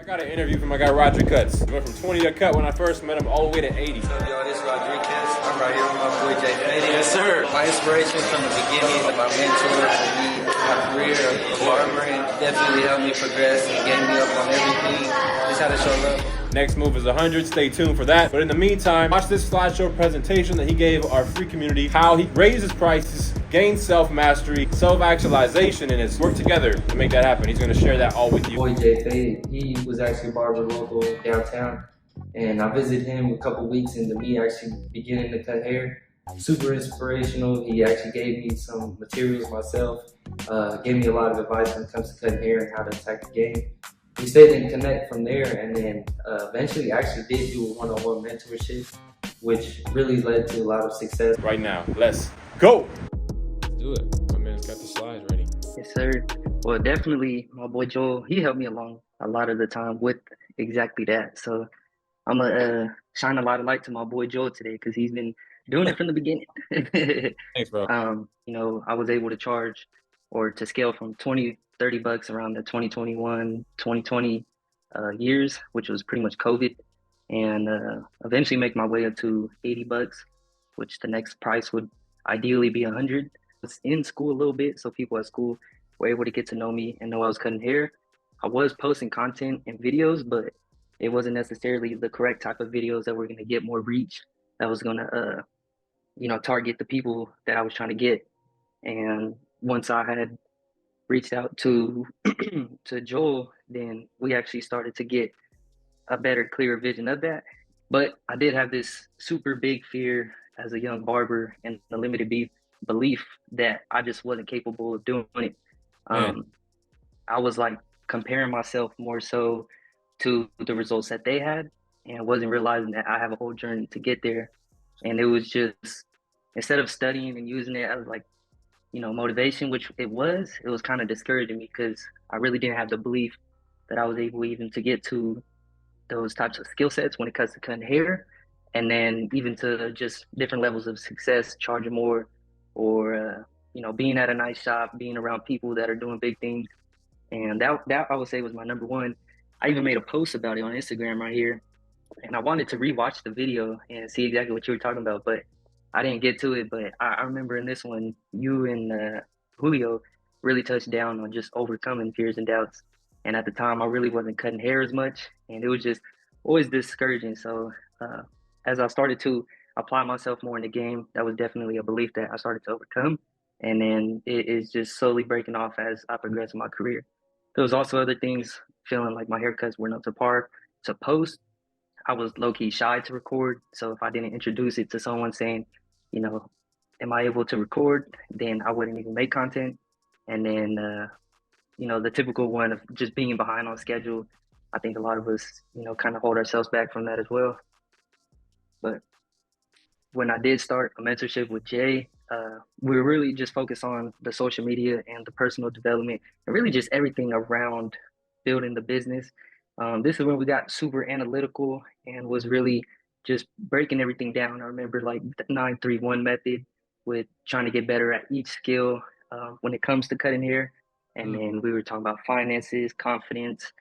Got an interview from my guy Rodricutz. He went from 20 to cut when I first met him all the way to 80. Yo, this is Rodricutz. I'm right here with my boy Jay Fady. Yes, sir. My inspiration from the beginning, my mentor for me, my career of Barber, and definitely helped me progress and getting me up on everything. Just how to show love. Next move is 100. Stay tuned for that. But in the meantime, watch this slideshow presentation that he gave our free community, how he raised his prices, gained self-mastery, self-actualization, and has worked together to make that happen. He's going to share that all with you. Boy Jay Fady, he was actually a barber local downtown, and I visited him a couple weeks into me actually beginning to cut hair. Super inspirational. He actually gave me some materials myself, gave me a lot of advice when it comes to cutting hair and how to attack the game. We stayed in connect from there, and then eventually actually did do a one-on-one mentorship, which really led to a lot of success. Right now, let's go. Let's do it. My man's got the slides ready. Yes, sir. Well, definitely my boy Joel, he helped me along a lot of the time with exactly that. So I'm going to shine a lot of light to my boy Joel today because he's been doing it from the beginning. Thanks, bro. I was able to charge or to scale from 20, 30 bucks around the 2021, 2020 years, which was pretty much COVID, and eventually make my way up to 80 bucks, which the next price would ideally be 100. I was in school a little bit, so people at school were able to get to know me and know I was cutting hair. I was posting content and videos, but it wasn't necessarily the correct type of videos that were going to get more reach, that was going to, target the people that I was trying to get. And once I had reached out to to Joel, then we actually started to get a better, clearer vision of that. But I did have this super big fear as a young barber and a limited belief that I just wasn't capable of doing it. I was like comparing myself more so to the results that they had, and wasn't realizing that I have a whole journey to get there. And it was just, instead of studying and using it as like, motivation, which it was kind of discouraging me because I really didn't have the belief that I was able even to get to those types of skill sets when it comes to cutting hair, and then even to just different levels of success, charging more, or being at a nice shop, being around people that are doing big things. And that I would say was my number one. I even made a post about it on Instagram right here, and I wanted to rewatch the video and see exactly what you were talking about, but I didn't get to it. But I remember in this one, you and Julio really touched down on just overcoming fears and doubts. And at the time, I really wasn't cutting hair as much, and it was just always discouraging. So as I started to apply myself more in the game, that was definitely a belief that I started to overcome. And then it is just slowly breaking off as I progressed in my career. There was also other things, feeling like my haircuts weren't up to par to post. I was low-key shy to record. So if I didn't introduce it to someone saying, am I able to record, then I wouldn't even make content. And then, the typical one of just being behind on schedule, I think a lot of us, kind of hold ourselves back from that as well. But when I did start a mentorship with Jay, we were really just focused on the social media and the personal development and really just everything around building the business. This is when we got super analytical and was really just breaking everything down. I remember like the 9-3-1 method with trying to get better at each skill when it comes to cutting hair. And then we were talking about finances, confidence,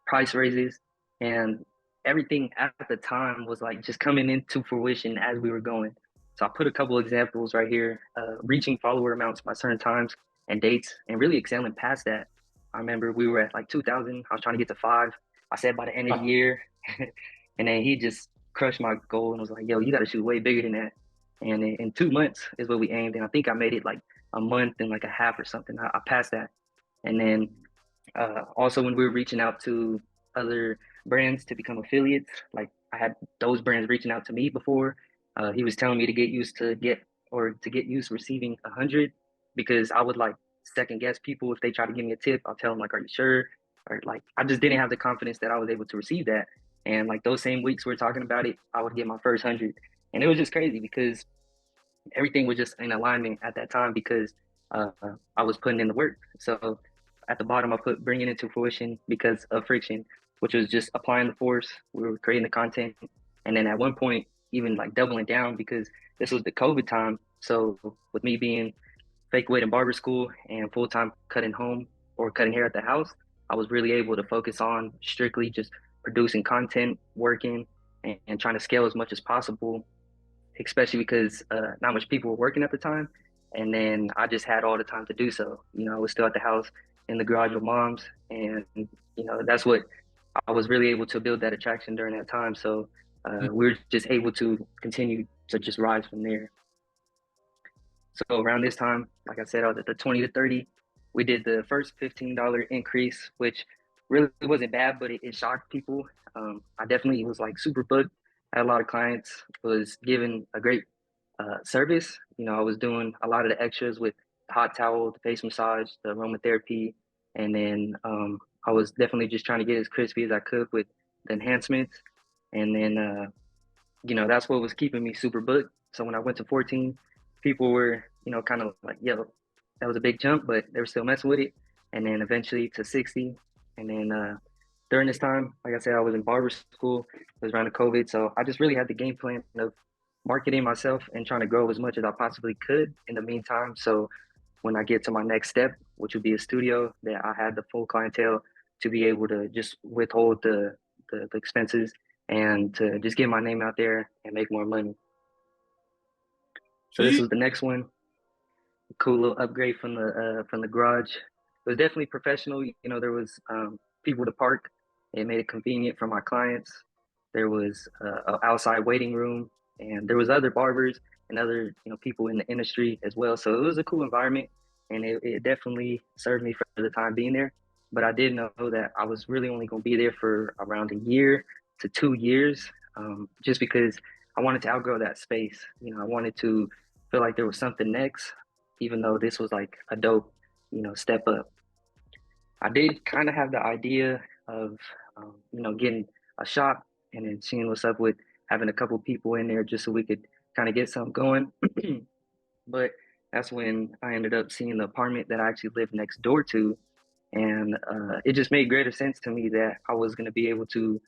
price raises, and everything at the time was like just coming into fruition as we were going. So I put a couple examples right here, reaching follower amounts by certain times and dates and really excelling past that. I remember we were at like 2,000. I was trying to get to 5. I said by the end of the year, and then he just crushed my goal and was like, yo, you got to shoot way bigger than that. And in 2 months is what we aimed. And I think I made it like a month and like a half or something. I passed that. And then also when we were reaching out to other brands to become affiliates, like I had those brands reaching out to me before. He was telling me to get used to receiving 100, because I would like second guess people if they try to give me a tip. I'll tell them like, are you sure? Or like, I just didn't have the confidence that I was able to receive that. And like those same weeks we were talking about it, I would get my first 100. And it was just crazy because everything was just in alignment at that time because I was putting in the work. So at the bottom, I put bringing it into fruition because of friction, which was just applying the force. We were creating the content. And then at one point, even like doubling down because this was the COVID time. So with me being fake weight in barber school and full-time cutting home or cutting hair at the house, I was really able to focus on strictly just producing content, working, and trying to scale as much as possible, especially because not much people were working at the time. And then I just had all the time to do so. I was still at the house in the garage with moms, and that's what I was really able to build that attraction during that time. So we were just able to continue to just rise from there. So around this time, like I said, I was at the 20 to 30. We did the first $15 increase, which really wasn't bad, but it shocked people. I definitely was like super booked. I had a lot of clients, was given a great service. I was doing a lot of the extras with the hot towel, the face massage, the aromatherapy, and then I was definitely just trying to get as crispy as I could with the enhancements. And then that's what was keeping me super booked. So when I went to 14, people were, kind of like, yo, that was a big jump, but they were still messing with it. And then eventually to 60. And then during this time, like I said, I was in barber school. It was around the COVID. So I just really had the game plan of marketing myself and trying to grow as much as I possibly could in the meantime. So when I get to my next step, which would be a studio, that I had the full clientele to be able to just withhold the expenses and to just get my name out there and make more money. So this Gee. was the next one. Cool little upgrade from the garage. It was definitely professional. There was people to park. It made it convenient for my clients. There was an outside waiting room, and there was other barbers and other people in the industry as well. So it was a cool environment, and it definitely served me for the time being there. But I did know that I was really only going to be there for around a year to 2 years, just because I wanted to outgrow that space. I wanted to feel like there was something next, even though this was like a dope, step up. I did kind of have the idea of, getting a shop and then seeing what's up with having a couple people in there just so we could kind of get something going. But that's when I ended up seeing the apartment that I actually lived next door to. And it just made greater sense to me that I was going to be able to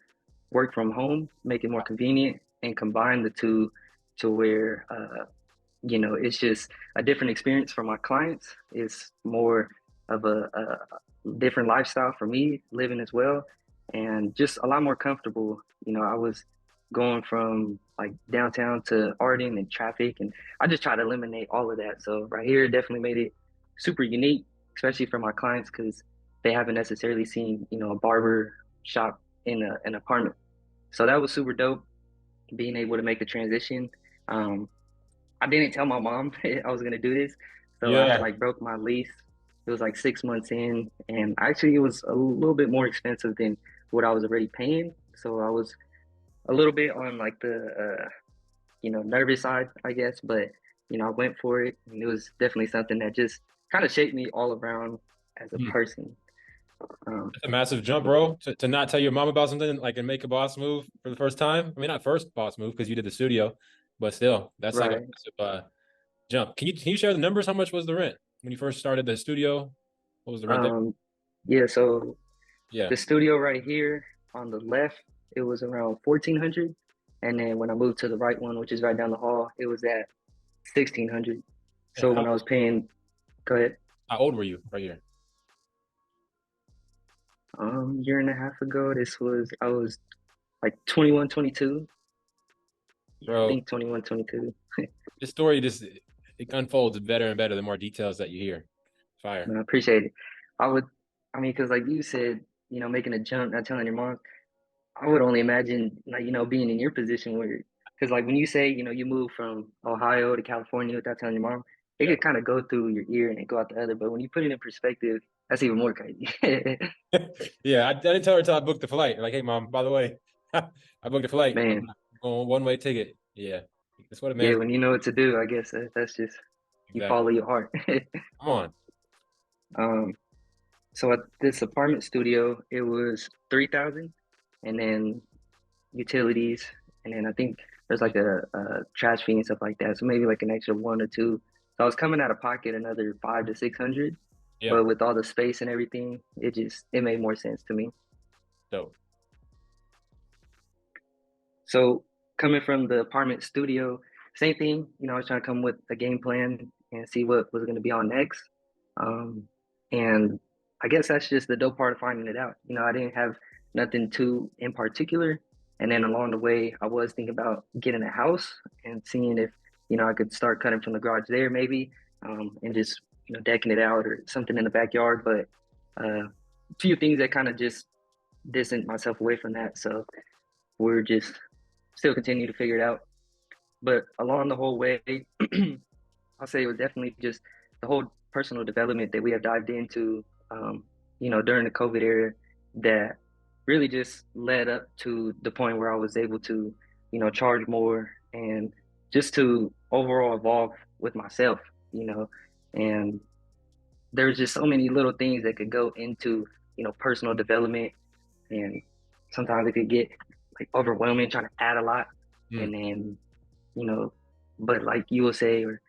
work from home, make it more convenient, and combine the two to where it's just a different experience for my clients. It's more of a different lifestyle for me living as well, and just a lot more comfortable. I was going from like downtown to Arden and traffic, and I just try to eliminate all of that. So right here definitely made it super unique, especially for my clients because they haven't necessarily seen a barber shop in an apartment. So that was super dope, being able to make the transition. Um, I didn't tell my mom I was gonna do this, so I had Yeah. like broke my lease. It was like 6 months in, and actually it was a little bit more expensive than what I was already paying. So I was a little bit on like the nervous side, I guess. But I went for it, and it was definitely something that just kind of shaped me all around as a Hmm. person. Um, That's a massive jump, bro. To not tell your mom about something like and make a boss move for the first time. I mean, not first boss move because you did the studio, but still, that's like a right. massive jump. Can you share the numbers? How much was the rent when you first started the studio? What was the rent there? Um, yeah. So Yeah. the studio right here on the left, it was around 1,400, and then when I moved to the right one, which is right down the hall, it was at 1,600. And So when I was paying, go ahead, how old were you right here? year and a half ago, I was like 21, 22. Yeah, I Bro, think 21, 22. this story just it unfolds better and better the more details that you hear. Fire. Man, I appreciate it. I would, I mean, because like you said, making a jump, not telling your mom, I would only imagine like, being in your position where, because like when you say, you move from Ohio to California without telling your mom, it Yeah. could kind of go through your ear and then go out the other. But when you put it in perspective, that's even more crazy. Yeah, I didn't tell her until I booked the flight. Like, hey, mom, by the way, I booked a flight. I'm Man, going one-way ticket. Yeah, that's what a yeah, man's. when you know what to do, I guess that's just, you Exactly. follow your heart. Come on. Um, so at this apartment studio, it was 3,000, and then utilities, and then I think there's like a trash fee and stuff like that. So maybe like an extra one or two. So I was coming out of pocket another 5 to 600, Yeah. but with all the space and everything, it made more sense to me. Dope. So coming from the apartment studio, same thing. I was trying to come with a game plan and see what was going to be on next. And I guess that's just the dope part of finding it out. I didn't have nothing too in particular. And then along the way, I was thinking about getting a house and seeing if, I could start cutting from the garage there maybe, and just, decking it out or something in the backyard. But a few things that kind of just distant myself away from that. So we're just still continue to figure it out. But along the whole way, I'll say it was definitely just the whole personal development that we have dived into, during the COVID era that really just led up to the point where I was able to, charge more and just to overall evolve with myself, and there's just so many little things that could go into, personal development. And sometimes it could get like overwhelming trying to add a lot. Mm. And then, you know, but like you will say, or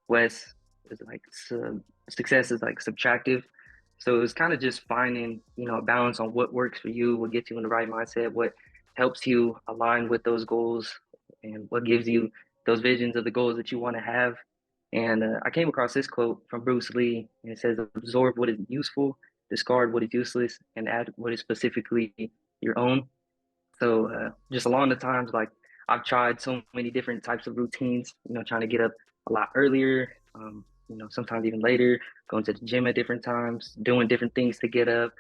Wes is like success is like subtractive. So it's kind of just finding, a balance on what works for you, what gets you in the right mindset, what helps you align with those goals, and what gives you those visions of the goals that you want to have. And I came across this quote from Bruce Lee, and it says, "Absorb what is useful, discard what is useless, and add what is specifically your own." So just along the times, like I've tried so many different types of routines, trying to get up a lot earlier, sometimes even later, going to the gym at different times, doing different things to get up,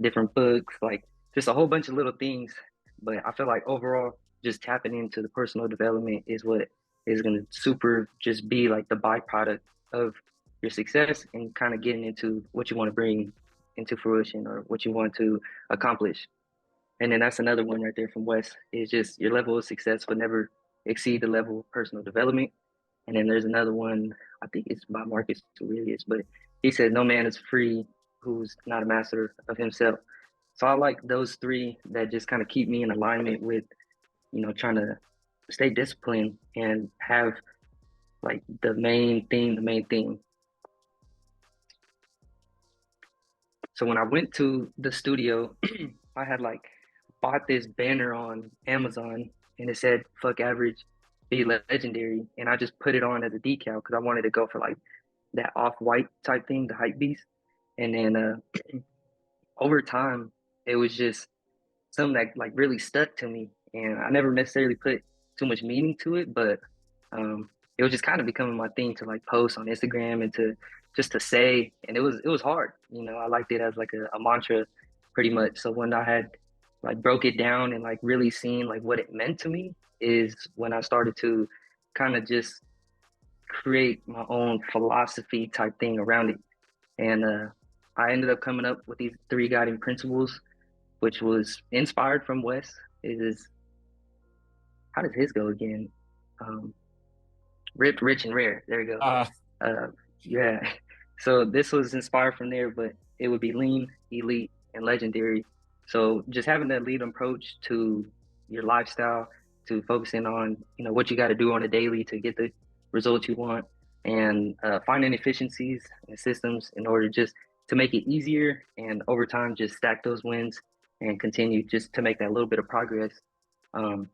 different books, like just a whole bunch of little things. But I feel like overall, just tapping into the personal development is what is going to super just be like the byproduct of your success and kind of getting into what you want to bring into fruition or what you want to accomplish. And then that's another one right there from Wes is just your level of success would never exceed the level of personal development. And then there's another one, I think it's by Marcus Aurelius, but he said, "No man is free who's not a master of himself." So I like those three that just kind of keep me in alignment with, trying to stay disciplined and have like the main thing. So when I went to the studio, I had like bought this banner on Amazon and it said "fuck average, be legendary," and I just put it on as a decal because I wanted to go for like that off-white type thing, the hype beast. And then over time, it was just something that like really stuck to me, and I never necessarily put too much meaning to it, but it was just kind of becoming my thing to like post on Instagram and to just to say, and it was hard. I liked it as like a mantra, pretty much. So when I had like broke it down and like really seen like what it meant to me is when I started to kind of just create my own philosophy type thing around it. And I ended up coming up with these three guiding principles, which was inspired from Wes. It is, how does his go again? Ripped, rich, and rare. There you go. Uh, yeah. So this was inspired from there, but it would be lean, elite, and legendary. So just having that lead approach to your lifestyle, to focusing on, what you got to do on a daily to get the results you want, and finding efficiencies and systems in order just to make it easier, and over time just stack those wins and continue just to make that little bit of progress. Um,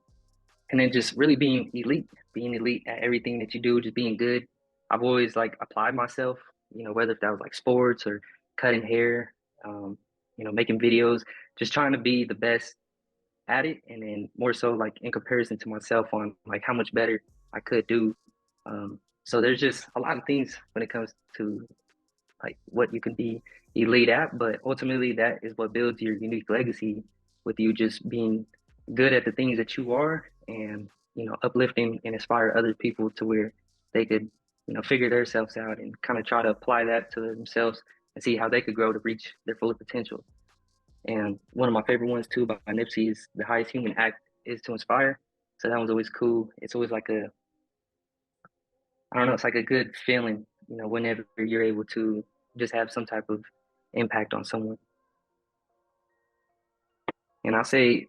and then just really being elite at everything that you do, just being good. I've always like applied myself, whether if that was like sports or cutting hair, making videos, just trying to be the best at it. And then more so like in comparison to myself on like how much better I could do. So there's just a lot of things when it comes to like what you can be elite at, but ultimately that is what builds your unique legacy with you just being good at the things that you are and uplifting and inspire other people to where they could figure themselves out and kind of try to apply that to themselves and see how they could grow to reach their full potential. And one of my favorite ones too by Nipsey is "The highest human act is to inspire." So that one's always cool. It's always like I don't know, it's like a good feeling, whenever you're able to just have some type of impact on someone. And I'll say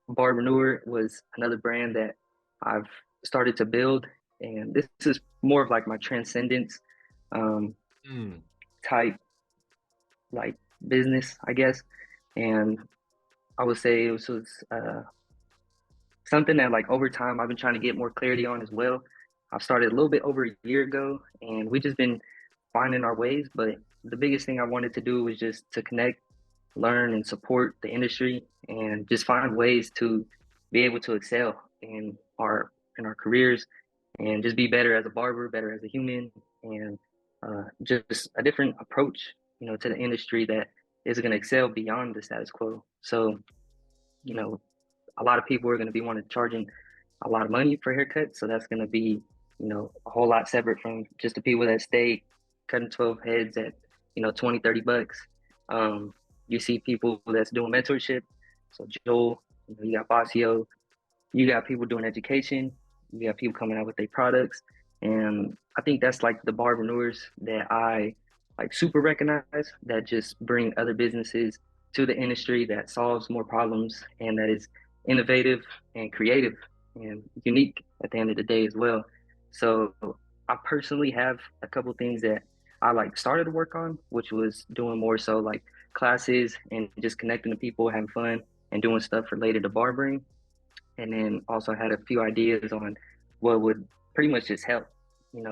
Barber was another brand that I've started to build. And this is more of like my transcendence Mm. type like business, I guess. And I would say it was something that like over time I've been trying to get more clarity on as well. I've started a little bit over a year ago and we just been finding our ways, but the biggest thing I wanted to do was just to connect, learn, and support the industry, and just find ways to be able to excel in our careers, and just be better as a barber, better as a human, and just a different approach, to the industry that is going to excel beyond the status quo. So, you know, a lot of people are going to be wanting charging a lot of money for haircuts. So that's going to be, a whole lot separate from just the people that stay cutting 12 heads at, 20, $30. You see people that's doing mentorship. So Joel, you got Bossio, you got people doing education, you got people coming out with their products. And I think that's like the barberneurs that I like super recognize that just bring other businesses to the industry that solves more problems and that is innovative and creative and unique at the end of the day as well. So I personally have a couple things that I like started to work on, which was doing more so like classes and just connecting to people, having fun and doing stuff related to barbering. And then also had a few ideas on what would pretty much just help,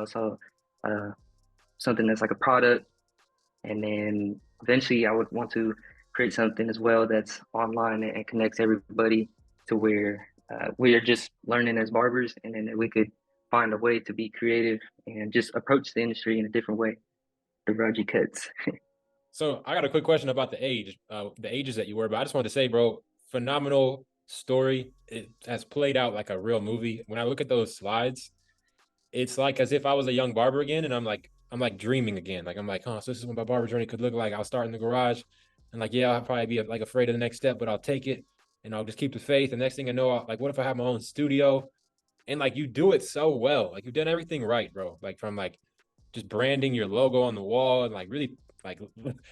so uh, something that's like a product. And then eventually I would want to create something as well that's online and connects everybody to where we are just learning as barbers, and then we could find a way to be creative and just approach the industry in a different way. The Rodricutz. So I got a quick question about the ages that you were, but I just wanted to say, bro, phenomenal story. It has played out like a real movie. When I look at those slides, it's like as if I was a young barber again, and I'm like dreaming again. Like I'm like, oh, so this is what my barber journey could look like. I'll start in the garage, and like, yeah, I'll probably be like afraid of the next step, but I'll take it, and I'll just keep the faith. And next thing I know, like, what if I have my own studio? And like, you do it so well. Like, you've done everything right, bro. Like from like just branding your logo on the wall and like really like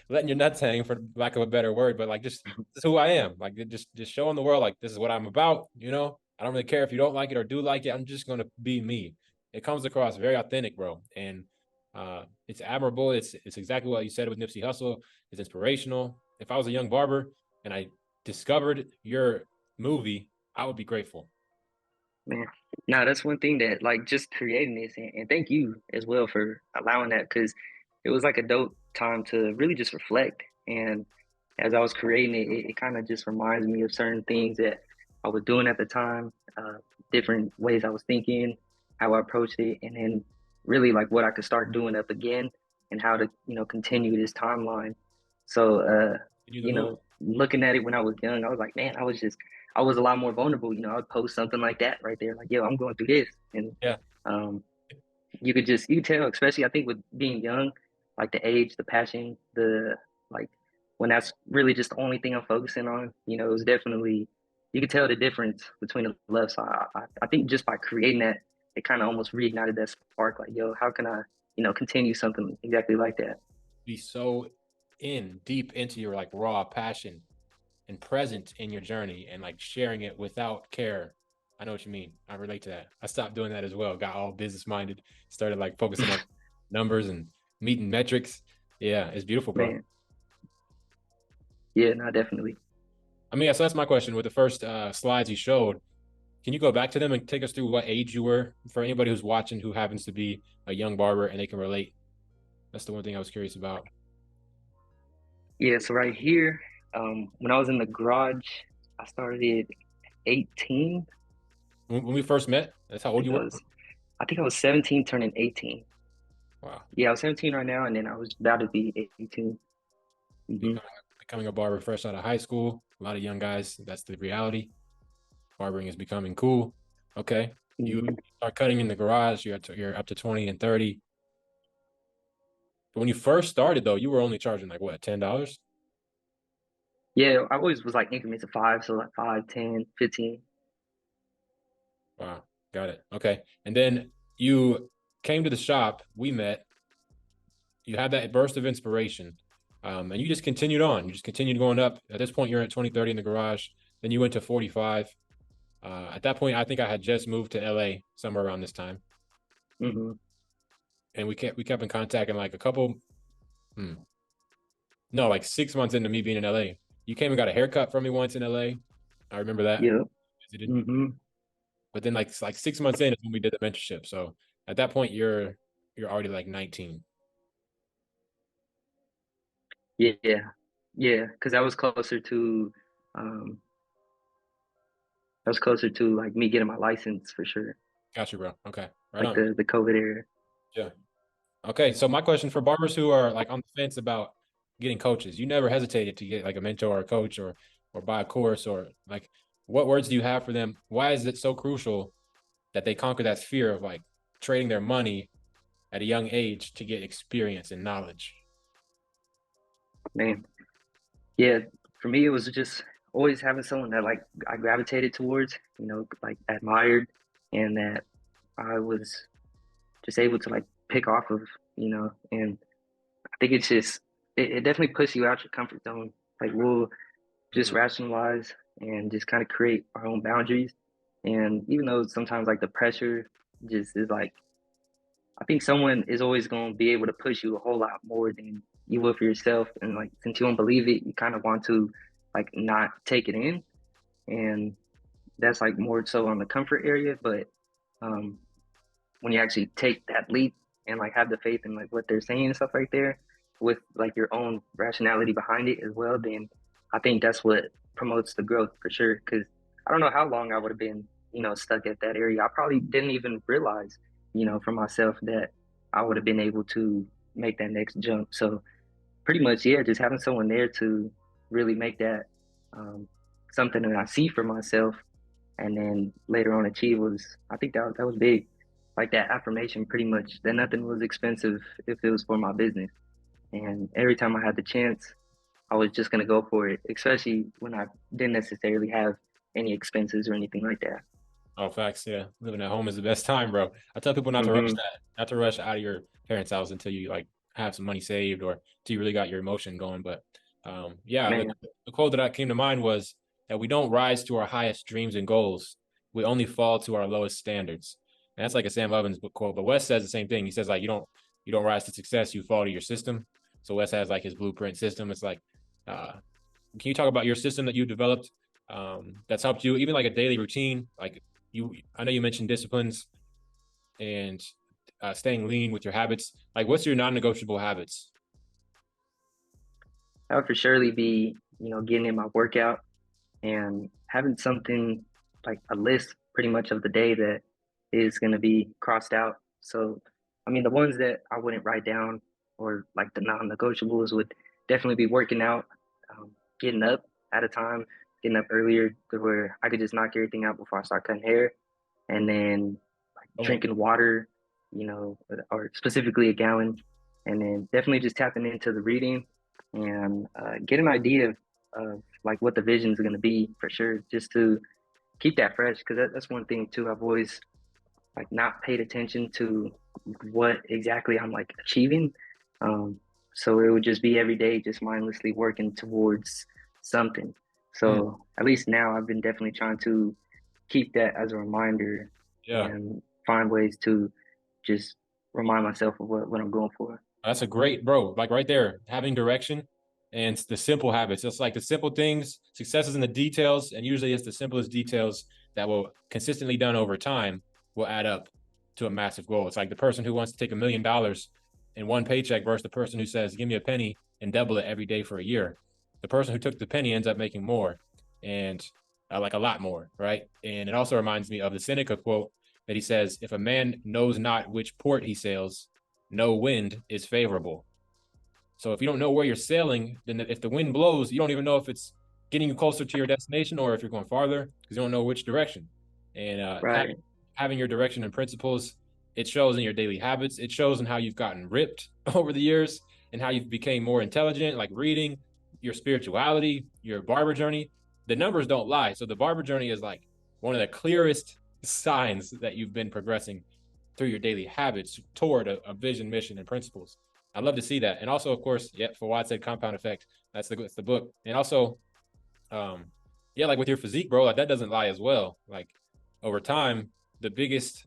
letting your nuts hang, for lack of a better word, but like just this is who I am. Like just showing the world like this is what I'm about. I don't really care if you don't like it or do like it. I'm just gonna be me. It comes across very authentic, bro, and it's admirable. It's exactly what you said with Nipsey Hussle. It's inspirational. If I was a young barber and I discovered your movie, I would be grateful. Man, now that's one thing that like just creating this, and thank you as well for allowing that, because it was like a dope time to really just reflect. And as I was creating it, it kind of just reminds me of certain things that I was doing at the time, different ways I was thinking, how I approached it, and then really like what I could start doing up again and how to, continue this timeline. So, You do the move. looking at it when I was young, I was like, man, I was a lot more vulnerable. I would post something like that right there, like, yo, I'm going through this. And Yeah. um, you could tell, especially I think with being young, like the age, the passion, like when that's really just the only thing I'm focusing on, it was definitely, you could tell the difference between the love. So I think just by creating that, it kind of almost reignited that spark, like, yo, how can I, continue something exactly like that? Be so in deep into your like raw passion and present in your journey and like sharing it without care. I know what you mean. I relate to that. I stopped doing that as well. Got all business minded, started like focusing on numbers and meeting metrics. Yeah, it's beautiful, bro. Man, yeah, no, definitely. I mean, yeah, so that's my question. With the first slides you showed, can you go back to them and take us through what age you were for anybody who's watching who happens to be a young barber and they can relate? That's the one thing I was curious about. Yeah, so right here, when I was in the garage, I started 18. When we first met, that's how I old think you I were? was, I think I was 17 turning 18. Wow. Yeah, I was 17 right now, and then I was about to be 18. Hmm. Becoming a barber fresh out of high school. A lot of young guys, that's the reality. Barbering is becoming cool. Okay. You Hmm. start cutting in the garage, you're up to 20 and 30. But when you first started though, you were only charging like what, $10? Yeah, I always was like increments of five, so like 5, 10, 15. Wow. Got it. Okay. And then you came to the shop, we met, you had that burst of inspiration. And you just continued on. You just continued going up. At this point, you're at 20, 30 in the garage. Then you went to 45. At that point, I think I had just moved to LA somewhere around this time. Hmm. And we kept in contact in like a couple, hmm, no, like 6 months into me being in LA. You came and got a haircut from me once in LA. I remember that. Yeah. Visited. Hmm. But then like 6 months in is when we did the mentorship. So at that point, you're already like 19. Yeah, yeah, because um, that was closer to like me getting my license for sure, Got you, bro. Okay, right like on. the COVID era. Yeah. Okay, so my question for barbers who are like on the fence about getting coaches, you never hesitated to get like a mentor or a coach or buy a course or like what words do you have for them? Why is it so crucial that they conquer that fear of like trading their money at a young age to get experience and knowledge? Man, yeah, for me it was just always having someone that like I gravitated towards, like admired, and that I was just able to like pick off of, and I think it definitely pushes you out your comfort zone. Like we'll just Mhm. rationalize and just kind of create our own boundaries. And even though sometimes like the pressure just is like, I think someone is always going to be able to push you a whole lot more than you will for yourself. And like, since you don't believe it, you kind of want to like not take it in. And that's like more so on the comfort area. But um, when you actually take that leap and like have the faith in like what they're saying and stuff right there with like your own rationality behind it as well, then I think that's what promotes the growth for sure. Cause I don't know how long I would have been, stuck at that area. I probably didn't even realize, for myself that I would have been able to make that next jump. So pretty much, yeah, just having someone there to really make that um, something that I see for myself and then later on achieve was I think that was big. Like that affirmation pretty much that nothing was expensive if it was for my business. And every time I had the chance, I was just gonna go for it, especially when I didn't necessarily have any expenses or anything like that. Oh, facts. Yeah. Living at home is the best time, bro. I tell people not to rush Hmm. that, not to rush out of your parents' house until you like have some money saved or until you really got your emotion going. But yeah, Man, the quote that came to mind was that we don't rise to our highest dreams and goals. We only fall to our lowest standards. And that's like a Sam Ovens book quote. But Wes says the same thing. He says like you don't rise to success, you fall to your system. So Wes has like his blueprint system. It's like uh can you talk about your system that you developed that's helped you, even like a daily routine? Like I know you mentioned disciplines and staying lean with your habits. Like, what's your non-negotiable habits? that would for surely be, getting in my workout and having something like a list pretty much of the day that is going to be crossed out. So, I mean, the ones that I wouldn't write down or like the non-negotiables would definitely be working out, getting up at a time, getting up earlier to where I could just knock everything out before I start cutting hair, and then like Oh, drinking water, or specifically a gallon, and then definitely just tapping into the reading and get an idea of like what the vision is going to be for sure, just to keep that fresh. Because that's one thing too. I've always like not paid attention to what exactly I'm like achieving. Um, so it would just be every day, just mindlessly working towards something. hmm, So at least now I've been definitely trying to keep that as a reminder yeah. and find ways to just remind myself of what I'm going for. That's a great, bro. Like right there, having direction and the simple habits. It's like the simple things, success is in the details, and usually it's the simplest details that will consistently done over time will add up to a massive goal. It's like the person who wants to take $1 million in one paycheck versus the person who says, "Give me a penny and double it every day for a year." The person who took the penny ends up making more, and like a lot more, right? And it also reminds me of the Seneca quote that he says, "If a man knows not which port he sails, no wind is favorable." So if you don't know where you're sailing, then if the wind blows, you don't even know if it's getting you closer to your destination or if you're going farther because you don't know which direction. And Right. having your direction and principles, it shows in your daily habits. It shows in how you've gotten ripped over the years and how you've became more intelligent, like reading, your spirituality, your barber journey. The numbers don't lie. So the barber journey is like one of the clearest signs that you've been progressing through your daily habits toward a vision, mission, and principles. I'd love to see that. And also, of course, yeah, for Watt said compound effect. That's the book. And also, um, yeah, like with your physique, bro, like that doesn't lie as well. Like over time, the biggest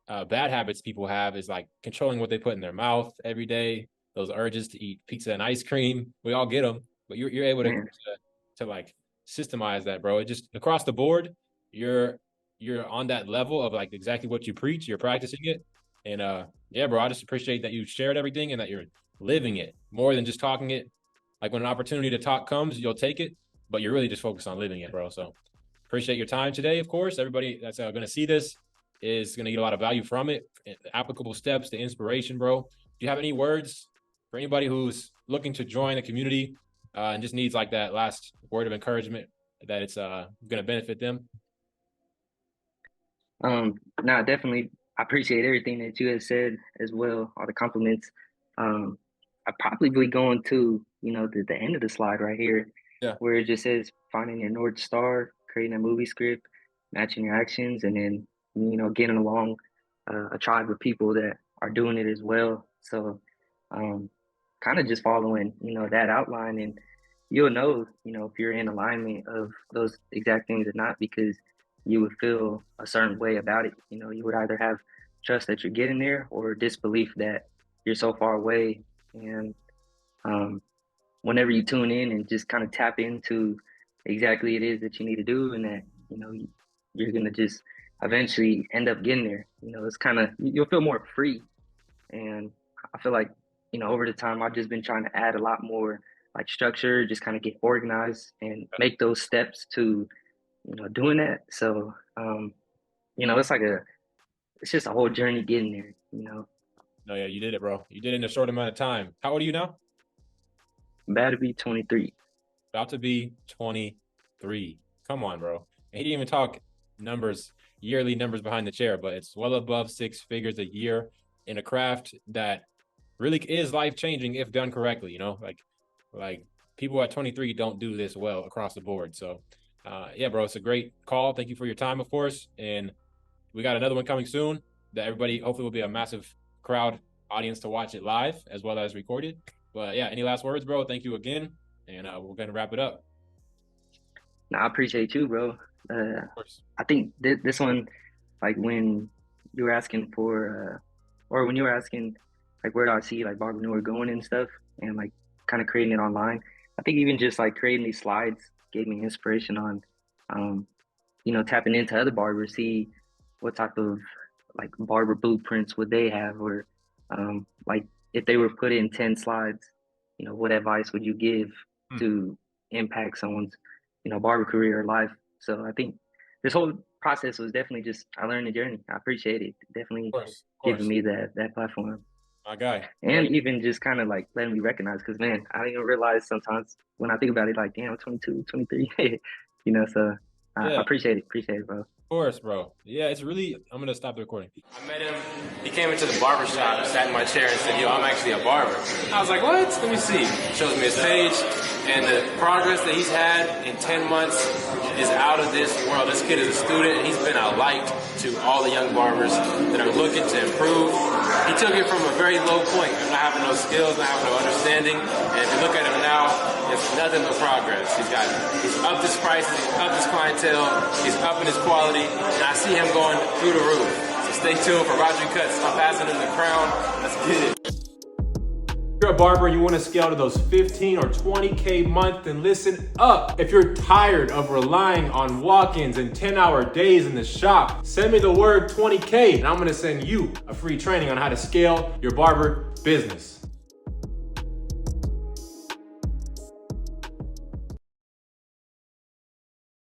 bad habits people have is like controlling what they put in their mouth every day. Those urges to eat pizza and ice cream, we all get them, but you're able Man. to like systemize that, bro. It just across the board, you're you're on that level of like exactly what you preach. You're practicing it, and yeah, bro, I just appreciate that you shared everything and that you're living it more than just talking it. like when an opportunity to talk comes, you'll take it, but you're really just focused on living it, bro. So appreciate your time today. Of course, everybody that's going to see this is going to get a lot of value from it. Applicable steps to inspiration, bro. Do you have any words for anybody who's looking to join the community and just needs like that last word of encouragement that it's going to benefit them? No, definitely. I appreciate everything that you have said as well, all the compliments. I probably going to, the end of the slide right here, Yeah. where it just says finding your North Star, creating a movie script, matching your actions, and then, getting along a tribe of people that are doing it as well. So kind of just following, that outline, and you'll know, if you're in alignment of those exact things or not, because you would feel a certain way about it. You would either have trust that you're getting there or disbelief that you're so far away. And whenever you tune in and just kind of tap into exactly it is that you need to do, and that, you're going to just eventually end up getting there. It's kind of, you'll feel more free. And I feel like, over the time, I've just been trying to add a lot more like structure, just kind of get organized and make those steps to, doing that. So, it's just a whole journey getting there, No, yeah, you did it, bro. You did it in a short amount of time. How old are you now? I'm about to be 23. About to be 23. Come on, bro. And he didn't even talk numbers, yearly numbers behind the chair, but it's well above 6 figures a year in a craft that really is life-changing if done correctly, like people at 23 don't do this well across the board. So yeah, bro, it's a great call. Thank you for your time, of course. And we got another one coming soon that everybody hopefully will be a massive crowd audience to watch it live as well as recorded. But yeah, any last words, bro? Thank you again. And we're going to wrap it up. No, I appreciate you, bro. Of course. I think this one, like when you were asking for, or when you were asking, like, where do I see like Barber going and stuff, and like kind of creating it online. I think even just like creating these slides gave me inspiration on, tapping into other barbers, see what type of like barber blueprints would they have, or like if they were put in 10 slides, what advice would you give to impact someone's, barber career or life? So I think this whole process was definitely just, I learned the journey. I appreciate it. Definitely Of course. giving me that platform. My guy. And even just kind of like letting me recognize, because man, I didn't even realize sometimes when I think about it, like, damn, I'm 22, 23, so I appreciate it, bro. Of course, bro. Yeah, it's really, I'm going to stop the recording. I met him. He came into the barber shop, sat in my chair and said, yo, I'm actually a barber. I was like, what? Let me see. Shows me his page. And the progress that he's had in 10 months is out of this world. This kid is a student, and he's been a light to all the young barbers that are looking to improve. He took it from a very low point, not having no skills, not having no understanding. And if you look at him now, it's nothing but progress. He's upped his prices, he's upped his clientele, he's upping his quality, and I see him going through the roof. So stay tuned for Rodricutz. I'm passing him the crown. Let's get it. If you're a barber and you want to scale to those 15 or 20K month, then listen up. If you're tired of relying on walk-ins and 10-hour days in the shop, send me the word 20K and I'm going to send you a free training on how to scale your barber business.